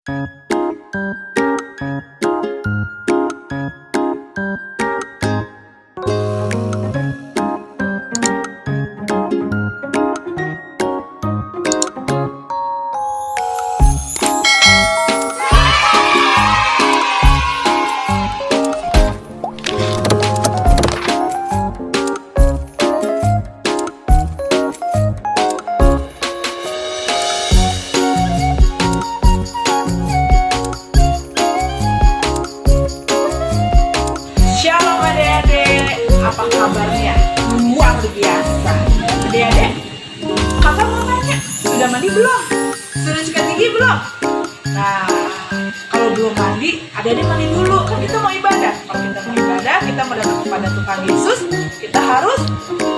Shalom adik-adik, apa kabarnya? Luar biasa. Adik-adik, kakak mau nanya, sudah mandi belum? Sudah sikat gigi belum? Nah, kalau belum mandi, adik-adik mandi dulu. Kan kita mau ibadah. Kalau kita mau ibadah, kita mau datang kepada Tuhan Yesus, kita harus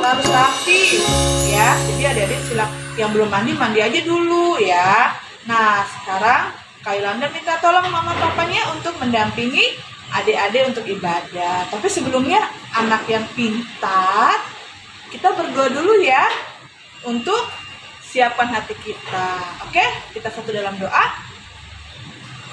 rapi, ya. Jadi adik-adik yang belum mandi aja dulu, ya. Nah, sekarang Kak Yolanda minta tolong mama papanya untuk mendampingi adik-adik untuk ibadah. Tapi sebelumnya anak yang pintar, kita berdoa dulu ya untuk siapkan hati kita. Oke, kita satu dalam doa.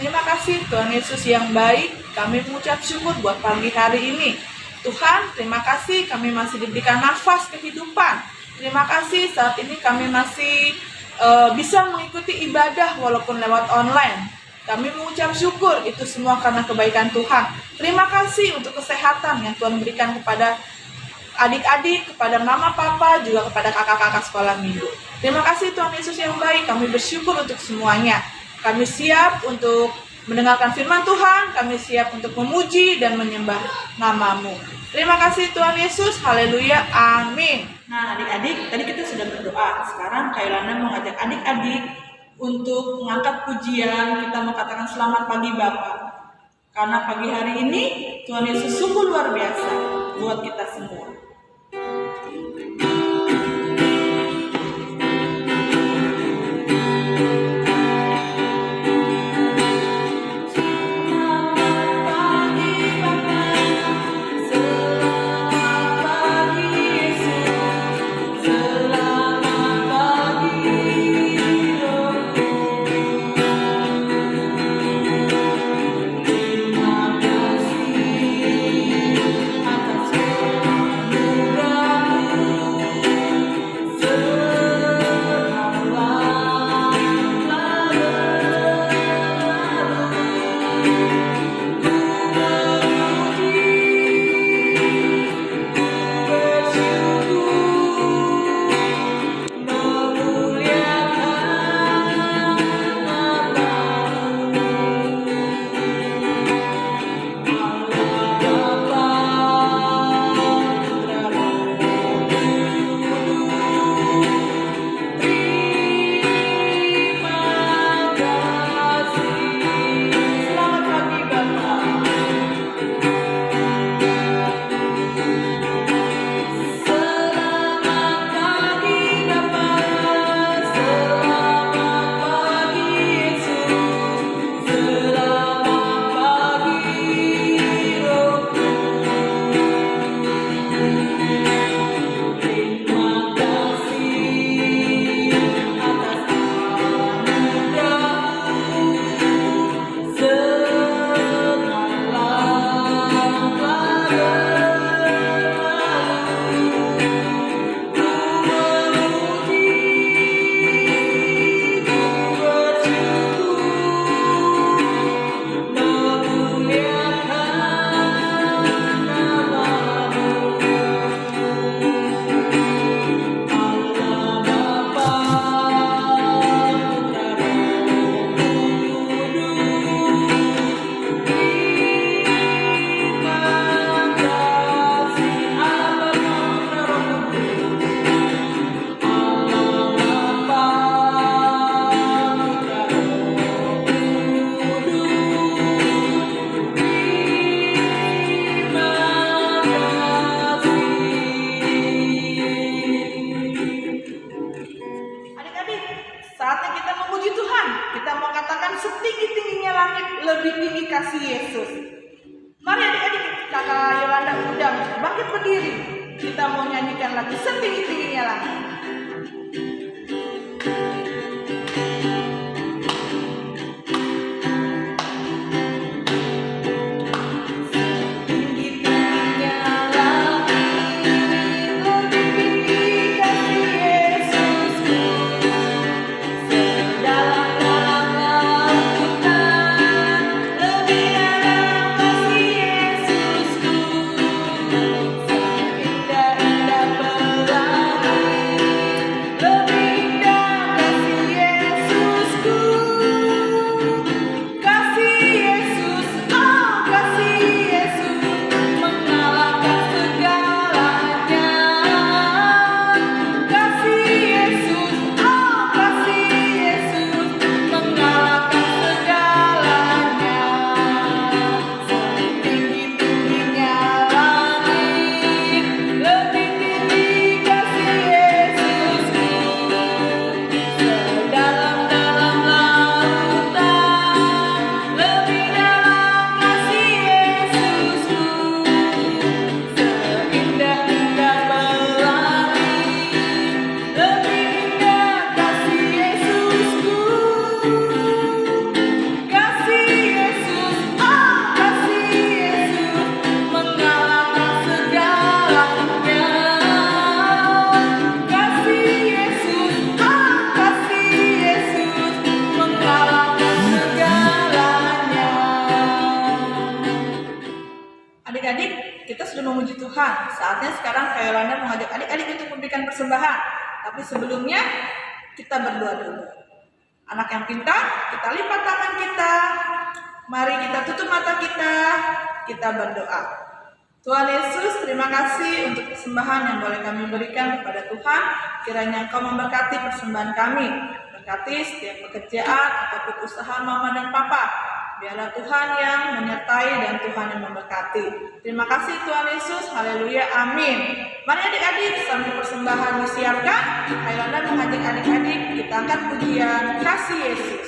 Terima kasih Tuhan Yesus yang baik, kami mengucap syukur buat pagi hari ini. Tuhan, terima kasih kami masih diberikan nafas kehidupan. Terima kasih saat ini kami masih bisa mengikuti ibadah walaupun lewat online. Kami mengucap syukur itu semua karena kebaikan Tuhan. Terima kasih untuk kesehatan yang Tuhan berikan kepada adik-adik, kepada mama, papa, juga kepada kakak-kakak sekolah minggu. Terima kasih Tuhan Yesus yang baik, kami bersyukur untuk semuanya. Kami siap untuk mendengarkan firman Tuhan, kami siap untuk memuji dan menyembah nama-Mu. Terima kasih Tuhan Yesus, haleluya, amin. Nah adik-adik, tadi kita sudah berdoa. Sekarang Kak Yolanda mau ngajak adik-adik untuk mengangkat pujian. Kita mau katakan selamat pagi Bapak. Karena pagi hari ini Tuhan Yesus sungguh luar biasa buat kita semua. Lebih tinggi kasih Yesus. Mari adik-adik, kakak Yolanda undang bangkit berdiri. Kita mau nyanyikan lagi setinggi-tingginya lagi. sudah memuji Tuhan. Saatnya sekarang Kak Yolanda mengajak adik-adik untuk memberikan persembahan. Tapi sebelumnya kita berdoa dulu. Anak yang pintar, kita lipat tangan kita. Mari kita tutup mata kita berdoa. Tuhan Yesus, terima kasih untuk persembahan yang boleh kami berikan kepada Tuhan. Kiranya Engkau memberkati persembahan kami. Berkati setiap pekerjaan ataupun usaha mama dan papa. Biarlah Tuhan yang menyertai dan Tuhan yang memberkati. Terima kasih Tuhan Yesus, haleluya, amin. Mari adik-adik, sambil persembahan disiapkan, Yolanda mengajak adik-adik kita angkat pujian Kasih Yesus.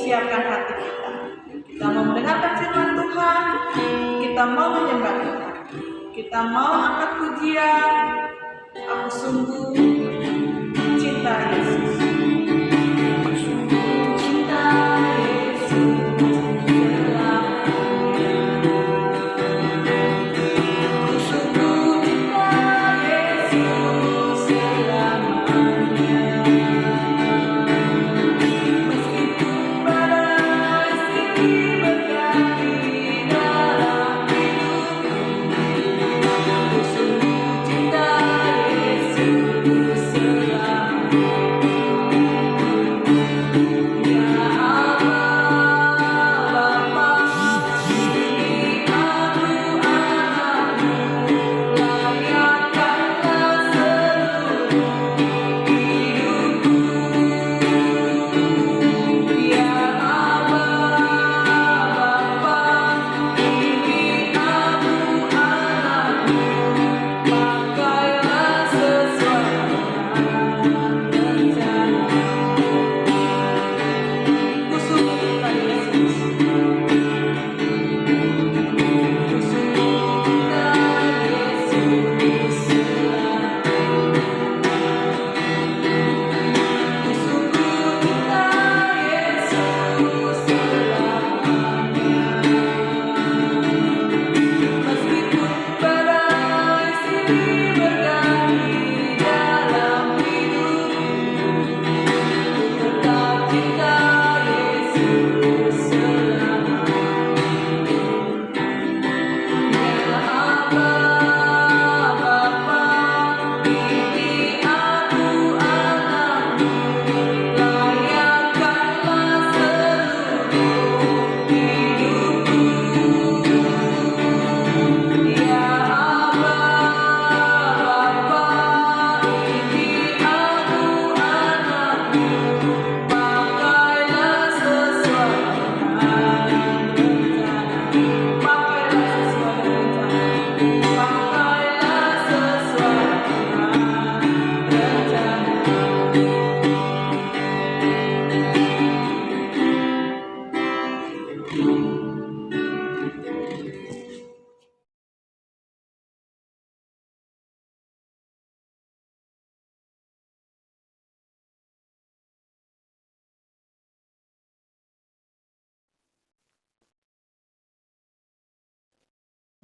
Siapkan hati kita. Kita mau mendengarkan firman Tuhan, kita mau menyembah Tuhan, kita mau angkat pujian. Aku sungguh cinta Yesus. Aku sungguh cinta Yesus selamanya. Aku sungguh cinta Yesus selamanya.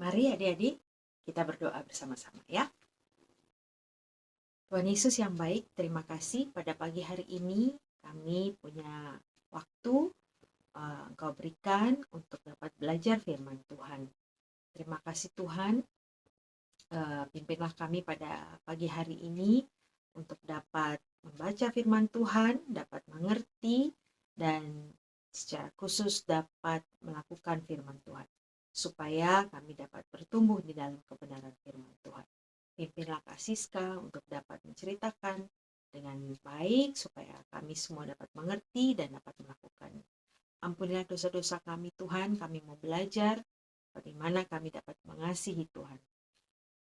Mari adik-adik, kita berdoa bersama-sama ya. Tuhan Yesus yang baik, terima kasih pada pagi hari ini kami punya waktu Engkau berikan untuk dapat belajar firman Tuhan. Terima kasih Tuhan, pimpinlah kami pada pagi hari ini untuk dapat membaca firman Tuhan, dapat mengerti, dan secara khusus dapat melakukan firman Tuhan, supaya kami dapat bertumbuh di dalam kebenaran firman Tuhan. Pimpinlah Kak Siska untuk dapat menceritakan dengan baik, supaya kami semua dapat mengerti dan dapat melakukannya. Ampunilah dosa-dosa kami Tuhan, kami mau belajar bagaimana kami dapat mengasihi Tuhan.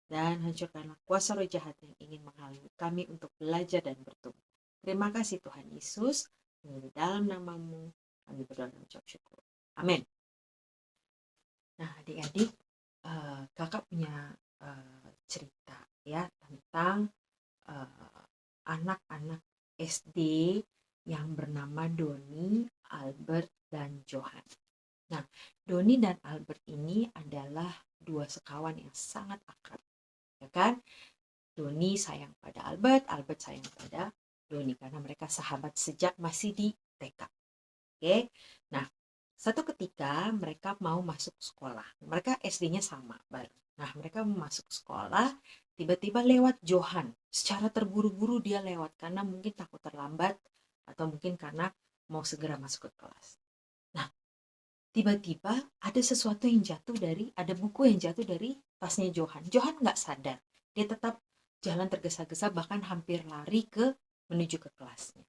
dan hancurkanlah kuasa roh jahat yang ingin menghalangi kami untuk belajar dan bertumbuh. Terima kasih Tuhan Yesus, di dalam namamu kami berdoa dan ucap syukur. Amin. Nah, adik-adik, kakak punya cerita ya tentang anak-anak SD yang bernama Doni, Albert, dan Johan. Nah, Doni dan Albert ini adalah dua sekawan yang sangat akrab, ya kan? Doni sayang pada Albert, Albert sayang pada Doni karena mereka sahabat sejak masih di TK. Oke, nah satu ketika mereka mau masuk sekolah, mereka SD-nya sama bareng. Nah, mereka mau masuk sekolah, tiba-tiba lewat Johan. Secara terburu-buru dia lewat karena mungkin takut terlambat atau mungkin karena mau segera masuk ke kelas. Nah, tiba-tiba ada sesuatu yang jatuh ada buku yang jatuh dari tasnya Johan. Johan nggak sadar, dia tetap jalan tergesa-gesa bahkan hampir lari menuju ke kelasnya.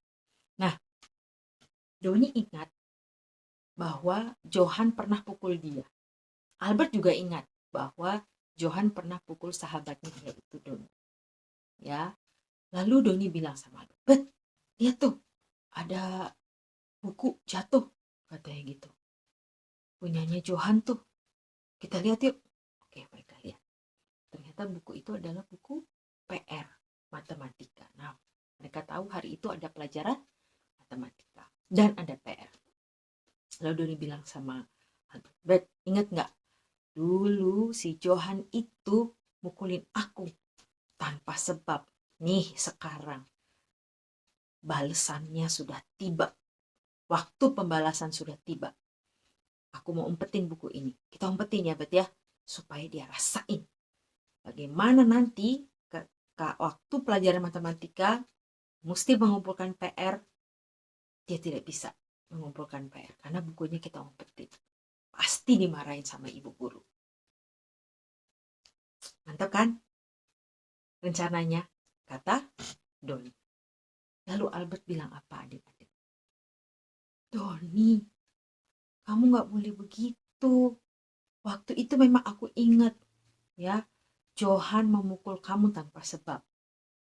Nah, Doni ingat bahwa Johan pernah pukul dia. Albert juga ingat bahwa Johan pernah pukul sahabatnya yaitu Doni. Ya, lalu Doni bilang sama Albert, "Bet, lihat tuh, ada buku jatuh," katanya gitu. Punyanya Johan tuh. Kita lihat yuk. Oke, mereka lihat. Ternyata buku itu adalah buku PR matematika. Nah, mereka tahu hari itu ada pelajaran matematika dan ada PR. Lalu Doni bilang sama Albert, "Bet, ingat nggak? Dulu si Johan itu mukulin aku tanpa sebab. Nih sekarang balasannya sudah tiba. Waktu pembalasan sudah tiba. Aku mau umpetin buku ini. Kita umpetin ya Bet ya. Supaya dia rasain. Bagaimana nanti waktu pelajaran matematika mesti mengumpulkan PR. Dia tidak bisa mengumpulkan PR. Karena bukunya kita umpetin. Pasti dimarahin sama ibu guru." Mantap kan? Rencananya, kata Doni. Lalu Albert bilang apa adik-adik? "Doni, kamu gak boleh begitu. Waktu itu memang aku ingat ya, Johan memukul kamu tanpa sebab.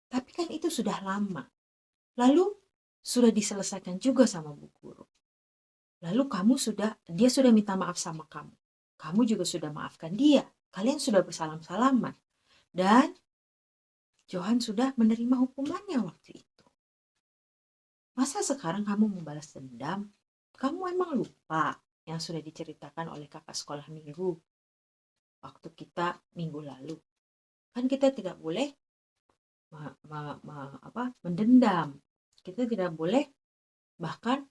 Tapi kan itu sudah lama. Lalu sudah diselesaikan juga sama bu guru. Lalu dia sudah minta maaf sama kamu. Kamu juga sudah maafkan dia. Kalian sudah bersalam-salaman. Dan Johan sudah menerima hukumannya waktu itu. Masa sekarang kamu membalas dendam? Kamu emang lupa yang sudah diceritakan oleh kakak sekolah minggu waktu kita minggu lalu. Kan kita tidak boleh mendendam. Kita tidak boleh bahkan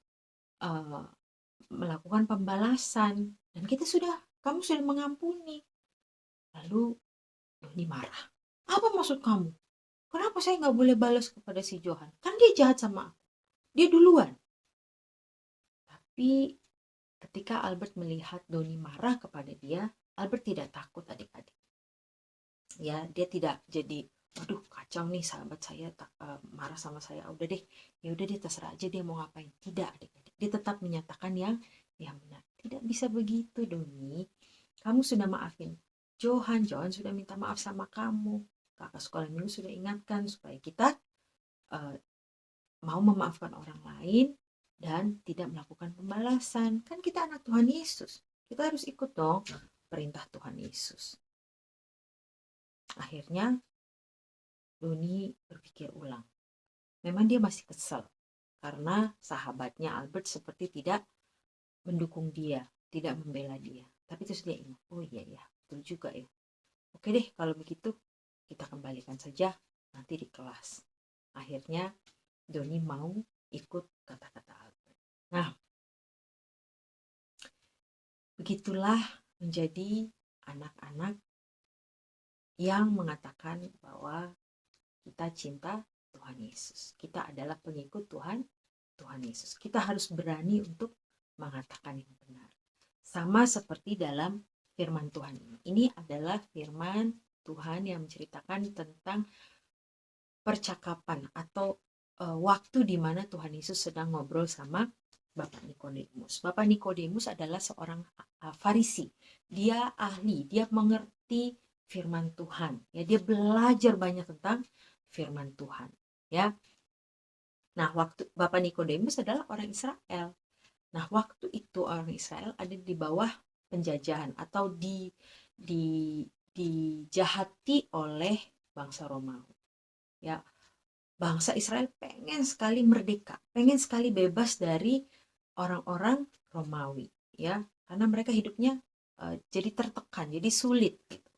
melakukan pembalasan. Dan kamu sudah mengampuni." Lalu Doni marah. "Apa maksud kamu? Kenapa saya nggak boleh balas kepada si Johan? Kan dia jahat sama aku. Dia duluan." Tapi ketika Albert melihat Doni marah kepada dia, Albert tidak takut adik-adik. Ya, dia tidak jadi, "Waduh, kacau nih sahabat saya marah sama saya. Udah deh, ya udah deh terserah aja dia mau ngapain." Tidak adik-adik. Dia tetap menyatakan yang benar. Tidak bisa begitu Doni. Kamu sudah maafin Johan sudah minta maaf sama kamu. Kakak sekolah minggu sudah ingatkan supaya kita mau memaafkan orang lain dan tidak melakukan pembalasan. Kan kita anak Tuhan Yesus. Kita harus ikut dong perintah Tuhan Yesus. Akhirnya Doni berpikir ulang. Memang dia masih kesal karena sahabatnya Albert seperti tidak mendukung dia, tidak membela dia. Tapi terus dia ingat, oh iya ya, betul juga ya. Oke deh, kalau begitu kita kembalikan saja nanti di kelas. Akhirnya Doni mau ikut kata-kata Albert. Nah, begitulah menjadi anak-anak yang mengatakan bahwa kita cinta Tuhan Yesus. Kita adalah pengikut Tuhan Yesus. Kita harus berani untuk mengatakan yang benar. Sama seperti dalam firman Tuhan ini. Ini adalah firman Tuhan yang menceritakan tentang percakapan atau waktu di mana Tuhan Yesus sedang ngobrol sama Bapak Nikodemus. Bapak Nikodemus adalah seorang Farisi. Dia ahli, dia mengerti firman Tuhan. Ya, dia belajar banyak tentang firman Tuhan. Ya. Nah, waktu Bapak Nikodemus adalah orang Israel. Nah, waktu itu orang Israel ada di bawah penjajahan atau di dijahati oleh bangsa Romawi. Ya, bangsa Israel pengen sekali merdeka, pengen sekali bebas dari orang-orang Romawi, ya, karena mereka hidupnya jadi tertekan, jadi sulit. Gitu.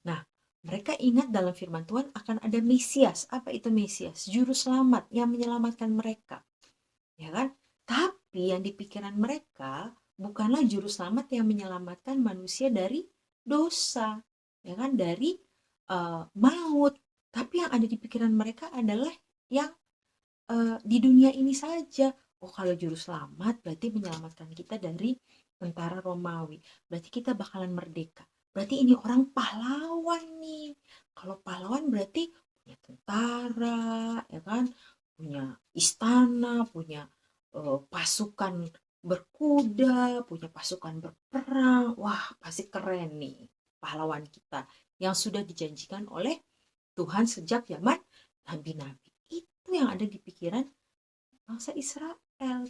Nah, mereka ingat dalam firman Tuhan akan ada Mesias. Apa itu Mesias? Juru selamat yang menyelamatkan mereka, ya kan? Tapi yang di pikiran mereka bukanlah juru selamat yang menyelamatkan manusia dari dosa, ya kan? Dari maut. Tapi yang ada di pikiran mereka adalah yang di dunia ini saja. Oh, kalau juru selamat berarti menyelamatkan kita dari tentara Romawi. Berarti kita bakalan merdeka. Berarti ini orang pahlawan nih. Kalau pahlawan berarti punya tentara, ya kan? Punya istana, punya pasukan berkuda, punya pasukan berperang. Wah, pasti keren nih pahlawan kita yang sudah dijanjikan oleh Tuhan sejak zaman nabi-nabi. Itu yang ada di pikiran bangsa Israel.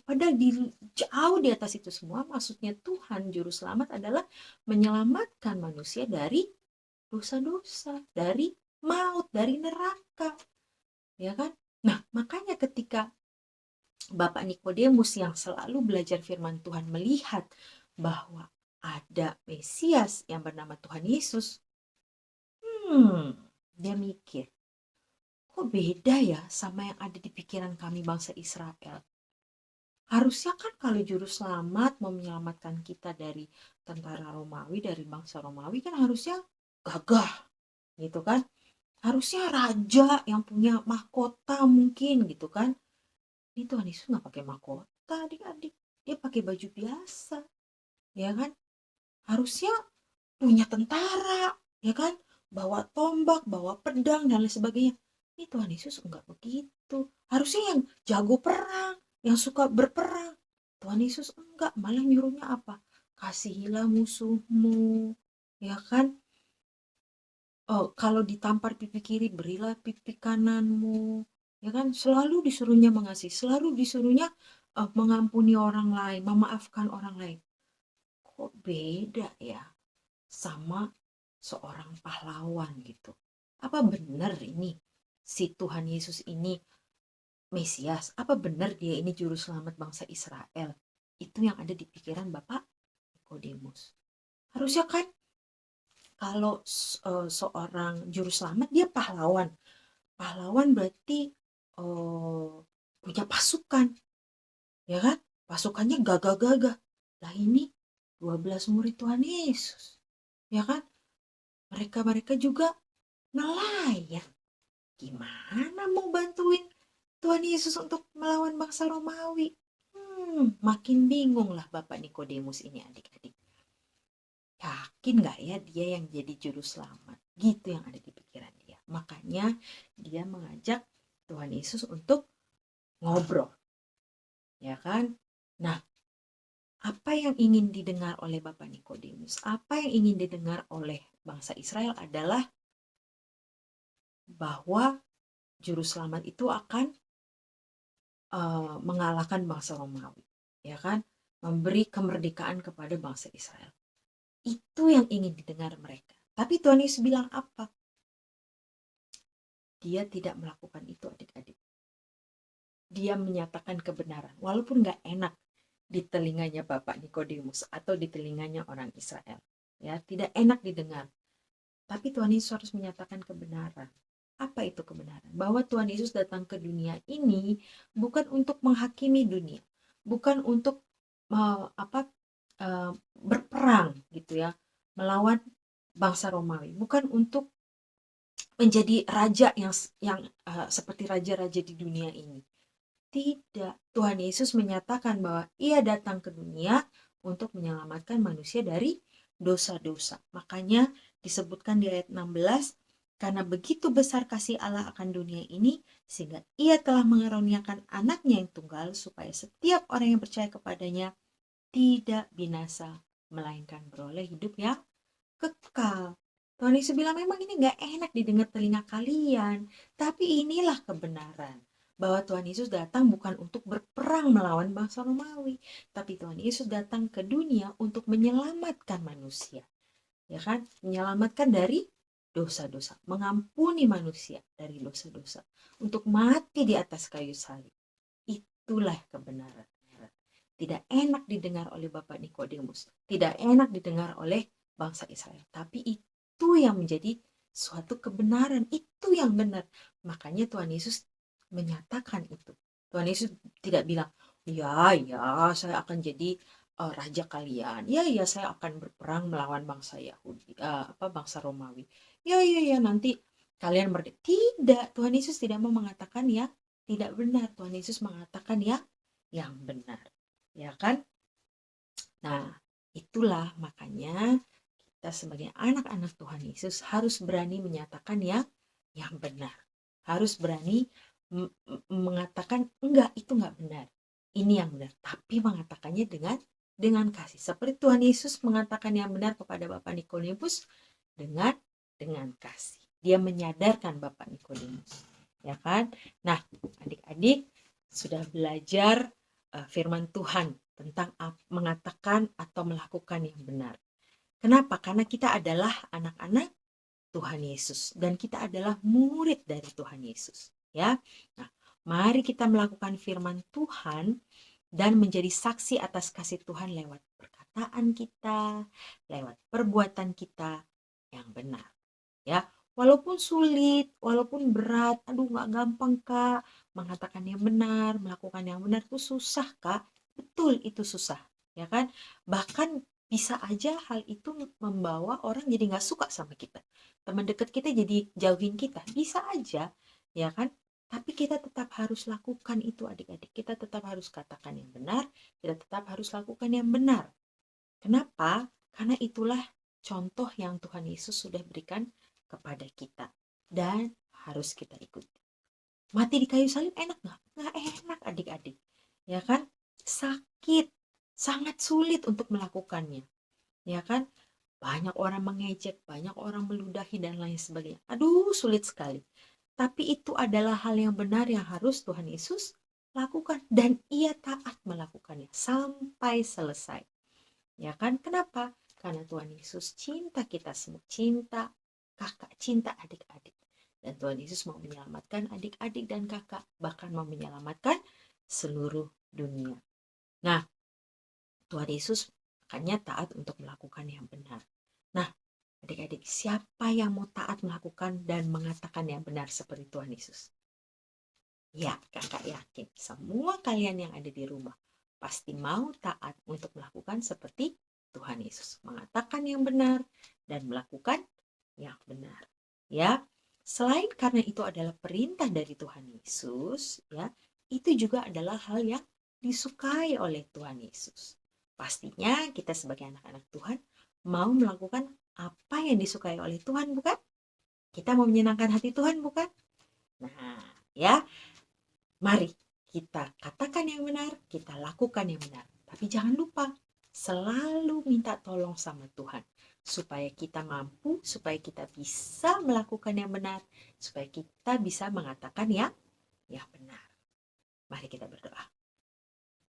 Padahal jauh di atas itu semua, maksudnya Tuhan juru selamat adalah menyelamatkan manusia dari dosa-dosa, dari maut, dari neraka, ya kan? Nah, makanya ketika Bapak Nikodemus yang selalu belajar firman Tuhan melihat bahwa ada Mesias yang bernama Tuhan Yesus, dia mikir, kok beda ya sama yang ada di pikiran kami bangsa Israel. Harusnya kan kalau juru selamat mau menyelamatkan kita dari tentara Romawi, dari bangsa Romawi kan harusnya gagah gitu kan. Harusnya raja yang punya mahkota mungkin gitu kan. Ini Tuhan Yesus gak pakai mahkota adik-adik. Dia pakai baju biasa, ya kan. Harusnya punya tentara, ya kan. Bawa tombak, bawa pedang dan lain sebagainya. Ini Tuhan Yesus enggak begitu. Harusnya yang jago perang, yang suka berperang. Tuhan Yesus enggak, malah nyuruhnya apa? Kasihilah musuhmu, ya kan? Oh, kalau ditampar pipi kiri, berilah pipi kananmu, ya kan? Selalu disuruhnya mengasihi, selalu disuruhnya mengampuni orang lain, memaafkan orang lain. Kok beda ya sama seorang pahlawan gitu? Apa benar ini si Tuhan Yesus ini Mesias? Apa benar dia ini juru selamat bangsa Israel? Itu yang ada di pikiran Bapak Nikodemus. Harusnya kan kalau seorang juru selamat dia pahlawan. Pahlawan berarti punya pasukan, ya kan? Pasukannya gagah-gagah. Lah ini 12 murid Tuhan Yesus, ya kan? Mereka juga nelayan. Gimana mau bantuin Tuhan Yesus untuk melawan bangsa Romawi? Makin bingung lah Bapak Nikodemus ini adik-adik. Yakin gak ya dia yang jadi juru selamat? Gitu yang ada di pikiran dia. Makanya dia mengajak Tuhan Yesus untuk ngobrol. Ya kan? Nah, apa yang ingin didengar oleh Bapak Nikodemus? Apa yang ingin didengar oleh bangsa Israel adalah bahwa juru selamat itu akan mengalahkan bangsa Romawi, ya kan? Memberi kemerdekaan kepada bangsa Israel. Itu yang ingin didengar mereka. Tapi Tuhan Yesus bilang apa? Dia tidak melakukan itu adik-adik. Dia menyatakan kebenaran, walaupun gak enak di telinganya Bapak Nikodemus atau di telinganya orang Israel. Ya, tidak enak didengar. Tapi Tuhan Yesus harus menyatakan kebenaran. Apa itu kebenaran? Bahwa Tuhan Yesus datang ke dunia ini bukan untuk menghakimi dunia, bukan untuk berperang gitu ya, melawan bangsa Romawi, bukan untuk menjadi raja yang seperti raja-raja di dunia ini. Tidak, Tuhan Yesus menyatakan bahwa ia datang ke dunia untuk menyelamatkan manusia dari dosa-dosa. Makanya disebutkan di ayat 16, karena begitu besar kasih Allah akan dunia ini, sehingga ia telah mengaruniakan anaknya yang tunggal, supaya setiap orang yang percaya kepadanya tidak binasa, melainkan beroleh hidup yang kekal. Tuhan Yesus bilang memang ini gak enak didengar telinga kalian, tapi inilah kebenaran. Bahwa Tuhan Yesus datang bukan untuk berperang melawan bangsa Romawi, tapi Tuhan Yesus datang ke dunia untuk menyelamatkan manusia. Ya kan? Menyelamatkan dari dosa-dosa, mengampuni manusia dari dosa-dosa, untuk mati di atas kayu salib. Itulah kebenaran. Tidak enak didengar oleh Bapak Nikodemus, tidak enak didengar oleh bangsa Israel, tapi itu yang menjadi suatu kebenaran, itu yang benar. Makanya Tuhan Yesus menyatakan itu. Tuhan Yesus tidak bilang, ya saya akan jadi raja kalian, ya saya akan berperang melawan bangsa Yahudi, bangsa Romawi, ya nanti kalian merdeka. Tidak, Tuhan Yesus tidak mau mengatakan yang tidak benar. Tuhan Yesus mengatakan yang benar, ya kan? Nah, itulah makanya kita sebagai anak-anak Tuhan Yesus harus berani menyatakan yang benar. Harus berani mengatakan enggak, itu enggak benar. Ini yang benar, tapi mengatakannya dengan kasih. Seperti Tuhan Yesus mengatakan yang benar kepada Bapak Nikodemus dengan kasih. Dia menyadarkan Bapak Nikodemus, ya kan? Nah, adik-adik sudah belajar firman Tuhan tentang mengatakan atau melakukan yang benar. Kenapa? Karena kita adalah anak-anak Tuhan Yesus dan kita adalah murid dari Tuhan Yesus, ya. Nah, mari kita melakukan firman Tuhan dan menjadi saksi atas kasih Tuhan lewat perkataan kita, lewat perbuatan kita yang benar, ya. Walaupun sulit, walaupun berat, aduh gak gampang Kak, mengatakan yang benar, melakukan yang benar itu susah Kak, betul itu susah, ya kan. Bahkan bisa aja hal itu membawa orang jadi gak suka sama kita, teman dekat kita jadi jauhin kita, bisa aja, ya kan. Tapi kita tetap harus lakukan itu adik-adik, kita tetap harus katakan yang benar, kita tetap harus lakukan yang benar. Kenapa? Karena itulah contoh yang Tuhan Yesus sudah berikan kepada kita dan harus kita ikuti. Mati di kayu salib enak nggak? Nggak enak adik-adik, ya kan? Sakit, sangat sulit untuk melakukannya, ya kan? Banyak orang mengejek, banyak orang meludahi dan lain sebagainya. Aduh, sulit sekali. Tapi itu adalah hal yang benar yang harus Tuhan Yesus lakukan dan ia taat melakukannya sampai selesai. Ya kan? Kenapa? Karena Tuhan Yesus cinta kita semua, cinta kakak, cinta adik-adik. Dan Tuhan Yesus mau menyelamatkan adik-adik dan kakak, bahkan mau menyelamatkan seluruh dunia. Nah, Tuhan Yesus makanya taat untuk melakukan yang benar. Nah, adik-adik, siapa yang mau taat melakukan dan mengatakan yang benar seperti Tuhan Yesus? Ya, kakak yakin semua kalian yang ada di rumah pasti mau taat untuk melakukan seperti Tuhan Yesus, mengatakan yang benar dan melakukan yang benar, ya. Selain karena itu adalah perintah dari Tuhan Yesus, ya, itu juga adalah hal yang disukai oleh Tuhan Yesus. Pastinya kita sebagai anak-anak Tuhan mau melakukan apa yang disukai oleh Tuhan, bukan? Kita mau menyenangkan hati Tuhan, bukan? Nah, ya, mari kita katakan yang benar, kita lakukan yang benar. Tapi jangan lupa, selalu minta tolong sama Tuhan. Supaya kita mampu, supaya kita bisa melakukan yang benar, supaya kita bisa mengatakan yang benar. Mari kita berdoa.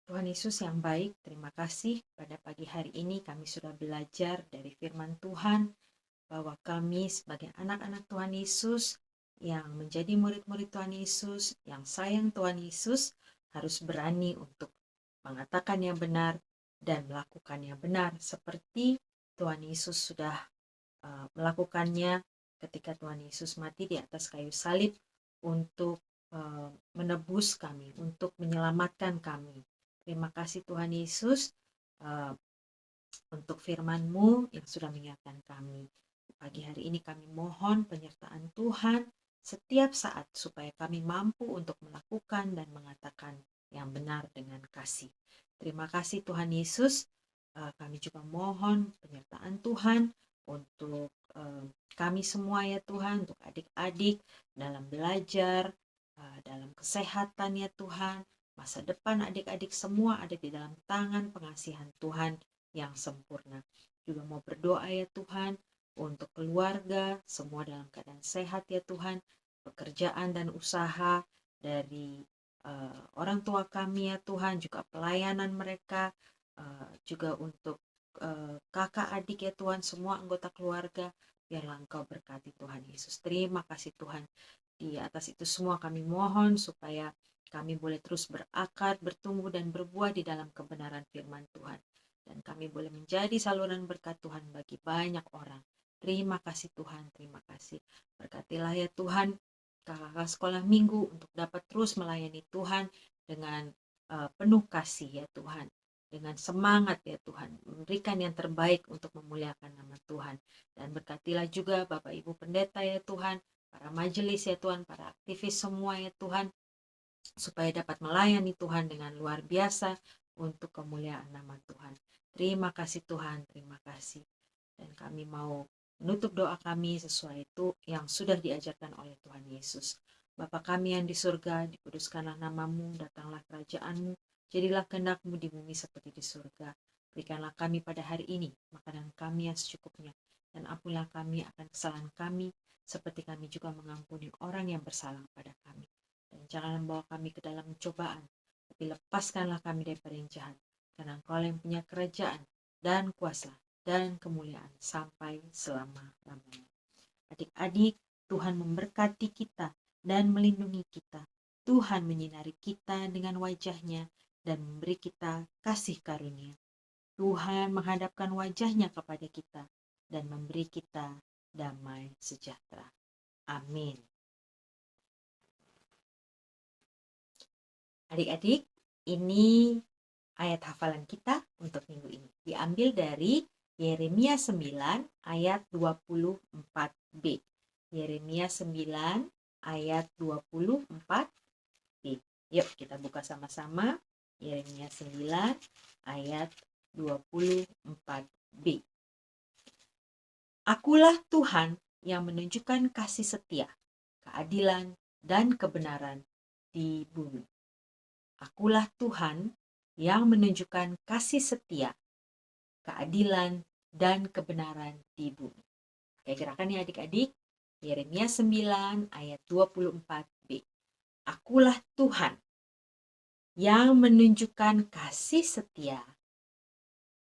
Tuhan Yesus yang baik, terima kasih pada pagi hari ini kami sudah belajar dari firman Tuhan, bahwa kami sebagai anak-anak Tuhan Yesus, yang menjadi murid-murid Tuhan Yesus, yang sayang Tuhan Yesus, harus berani untuk mengatakan yang benar dan melakukan yang benar seperti Tuhan Yesus sudah melakukannya ketika Tuhan Yesus mati di atas kayu salib untuk menebus kami, untuk menyelamatkan kami. Terima kasih Tuhan Yesus untuk firman-Mu yang sudah mengingatkan kami. Pagi hari ini kami mohon penyertaan Tuhan setiap saat supaya kami mampu untuk melakukan dan mengatakan yang benar dengan kasih. Terima kasih Tuhan Yesus. Kami juga mohon penyertaan Tuhan untuk kami semua ya Tuhan, untuk adik-adik dalam belajar, dalam kesehatan ya Tuhan. Masa depan adik-adik semua ada di dalam tangan pengasihan Tuhan yang sempurna. Juga mau berdoa ya Tuhan, untuk keluarga, semua dalam keadaan sehat ya Tuhan, pekerjaan dan usaha dari orang tua kami ya Tuhan, juga pelayanan mereka, juga untuk kakak adik ya Tuhan, semua anggota keluarga, biarlah Engkau berkati Tuhan Yesus. Terima kasih Tuhan. Di atas itu semua kami mohon supaya kami boleh terus berakar, bertumbuh dan berbuah di dalam kebenaran firman Tuhan. Dan kami boleh menjadi saluran berkat Tuhan bagi banyak orang. Terima kasih Tuhan, terima kasih. Berkatilah ya Tuhan kakak-kakak sekolah minggu untuk dapat terus melayani Tuhan dengan penuh kasih ya Tuhan. Dengan semangat ya Tuhan, memberikan yang terbaik untuk memuliakan nama Tuhan. Dan berkatilah juga Bapak Ibu Pendeta ya Tuhan, para majelis ya Tuhan, para aktivis semua ya Tuhan, supaya dapat melayani Tuhan dengan luar biasa untuk kemuliaan nama Tuhan. Terima kasih Tuhan, terima kasih. Dan kami mau menutup doa kami sesuai itu yang sudah diajarkan oleh Tuhan Yesus. Bapa kami yang di surga, dikuduskanlah namamu, datanglah kerajaanmu, jadilah kehendak-mu di bumi seperti di surga. Berikanlah kami pada hari ini makanan kami yang secukupnya, dan ampunilah kami akan kesalahan kami, seperti kami juga mengampuni orang yang bersalah pada kami. Dan jangan membawa kami ke dalam cobaan, tapi lepaskanlah kami daripada yang jahat. Karena Engkau yang punya kerajaan dan kuasa dan kemuliaan sampai selama-lamanya. Adik-adik, Tuhan memberkati kita dan melindungi kita. Tuhan menyinari kita dengan wajah-Nya dan memberi kita kasih karunia. Tuhan menghadapkan wajah-Nya kepada kita dan memberi kita damai sejahtera. Amin. Adik-adik, ini ayat hafalan kita untuk minggu ini. Diambil dari Yeremia 9 ayat 24b. Yeremia 9 ayat 24b. Yuk kita buka sama-sama. Yeremia 9 ayat 24b. Akulah Tuhan yang menunjukkan kasih setia, keadilan, dan kebenaran di bumi. Akulah Tuhan yang menunjukkan kasih setia, keadilan, dan kebenaran di bumi. Oke, gerakannya adik-adik. Yeremia 9 ayat 24b. Akulah Tuhan yang menunjukkan kasih setia,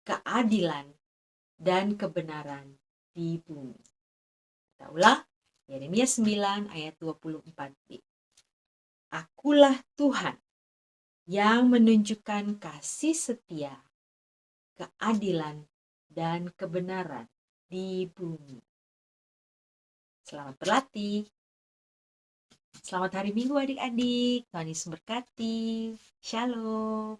keadilan, dan kebenaran di bumi. Kita ulang. Yeremia 9 ayat 24b. Akulah Tuhan yang menunjukkan kasih setia, keadilan, dan kebenaran di bumi. Selamat berlatih. Selamat hari Minggu adik-adik. Tuhan Yesus berkati. Shalom.